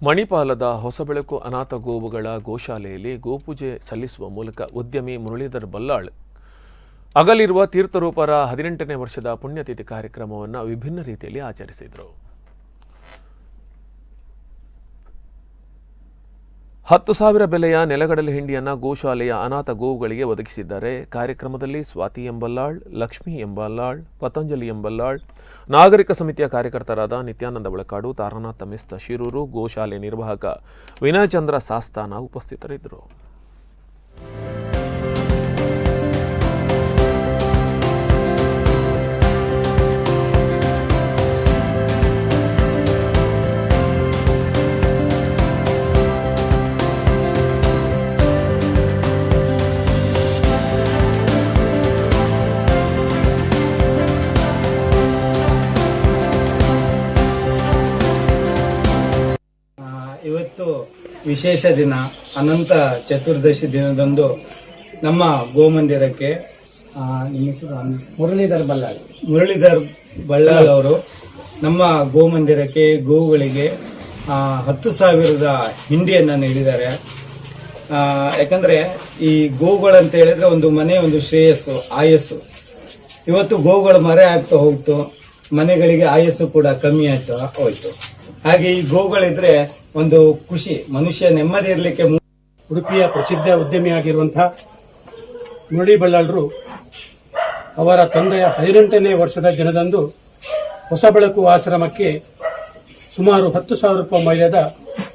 ಮಣಿಪಾಲದ ಹೊಸಬೆಳಕು ಅನಾಥ ಗೋವುಗಳ ಗೋಶಾಲೆಯಲ್ಲಿ ಗೋಪೂಜೆ ಸಲ್ಲಿಸುವ ಮೂಲಕ ಉದ್ಯಮಿ ಮುರಳೀಧರ್ ಬಲ್ಲಾಳ್ ಅಗಲಿರುವ ತೀರ್ಥರೂಪರ 18ನೇ ವರ್ಷದ ಪುಣ್ಯತಿಥಿ ಕಾರ್ಯಕ್ರಮವನ್ನು ವಿಭಿನ್ನ ರೀತಿಯಲ್ಲಿ ಆಚರಿಸಿದರು. 10,000 ಬೆಲೆಯ ನೆಲಗಡಲೆ ಹಿಂಡಿಯನ್ನು ಗೋಶಾಲೆಯ ಅನಾಥ ಗೋವುಗಳಿಗೆ ಒದಗಿಸಿದ್ದಾರೆ. ಕಾರ್ಯಕ್ರಮದಲ್ಲಿ ಸ್ವಾತಿ ಎಂಬಲ್ಲಾಳ್, ಲಕ್ಷ್ಮೀ ಎಂಬಲ್ಲಾಳ್, ಪತಂಜಲಿ ಎಂಬಲ್ಲಾಳ್, ನಾಗರಿಕ ಸಮಿತಿಯ ಕಾರ್ಯಕರ್ತರಾದ ನಿತ್ಯಾನಂದ ಬಳಕಾಡು, ತಾರನಾಥ ಮಿಸ್ತ ಶಿರೂರು, ಗೋಶಾಲೆ ನಿರ್ವಾಹಕ ವಿನಯಚಂದ್ರ ಸಾಸ್ತಾನ ಉಪಸ್ಥಿತರಿದ್ದರು. ಇವತ್ತು ವಿಶೇಷ ದಿನ, ಅನಂತ ಚತುರ್ದಶಿ ದಿನದಂದು ನಮ್ಮ ಗೋಮಂದಿರಕ್ಕೆ ಮುರಳೀಧರ್ ಬಲ್ಲಾಳ್ ಅವರು ನಮ್ಮ ಗೋಮಂದಿರಕ್ಕೆ ಗೋವುಗಳಿಗೆ 10,000 ಹಿಂಡಿಯನ್ನ ನೀಡಿದ್ದಾರೆ. ಯಾಕಂದ್ರೆ ಈ ಗೋವುಗಳಂತ ಹೇಳಿದ್ರೆ ಒಂದು ಮನೆ, ಒಂದು ಶ್ರೇಯಸ್ಸು, ಆಯಸ್ಸು. ಇವತ್ತು ಗೋವುಗಳು ಮರೆ ಆಗ್ತಾ ಹೋಗ್ತು, ಮನೆಗಳಿಗೆ ಆಯಸ್ಸು ಕೂಡ ಕಮ್ಮಿ ಆಗ್ತಾ ಹೋಯ್ತು. ಹಾಗೆ ಈ ಗೋವುಗಳಿದ್ರೆ ಒಂದು ಖುಷಿ, ಮನುಷ್ಯ ನೆಮ್ಮದಿ ಇರಲಿಕ್ಕೆ. ಉಡುಪಿಯ ಪ್ರಸಿದ್ಧ ಉದ್ಯಮಿಯಾಗಿರುವಂತಹ ಮುರಳಿ ಬಲ್ಲಾಳರು ಅವರ ತಂದೆಯ 18ನೇ ವರ್ಷದ ದಿನದಂದು ಹೊಸಬೆಳಕು ಆಶ್ರಮಕ್ಕೆ ಸುಮಾರು 10,000 ರೂಪಾಯಿ ಮೌಲ್ಯದ